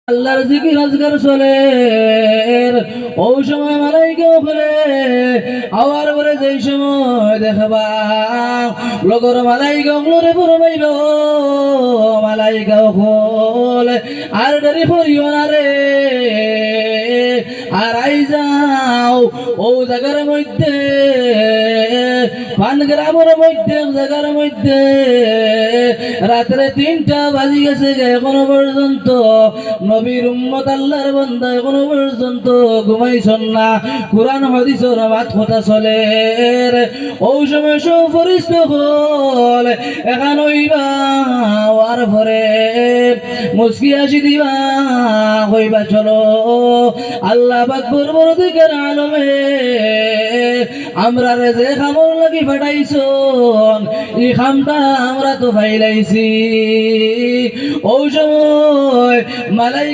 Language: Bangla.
আল্লাহর জিকির আজকার চলে ও সময় মালাইকা বলে আওয়ার পরে যেই সময় দেখবা লগর মালাইকা গুলোরে ফরমাইব মালাইকা বলে আর দেরি করিও না রে আর আই যাও ও জায়গার মধ্যে পানগ্রামের মধ্যে জায়গার মধ্যে রাত্রে 3টা বাজি গেছে এখনো পর্যন্ত নবীর উম্মত আল্লাহর বান্দা এখনো পর্যন্ত ঘুমাইছন না কুরআন হাদিসের বাত কথা চলে ওই সময় সব ফেরেশতা হল এখন হইবা আর পরে মুস্কি হাসি দিবা হইবা চলো আল্লাহ পাক বড় দিকের আলমে আমরা যে খামর লাগি ফাটাইছন এই খামটা আমরা তো ফাইলাইছি ওই সময় মালাইকা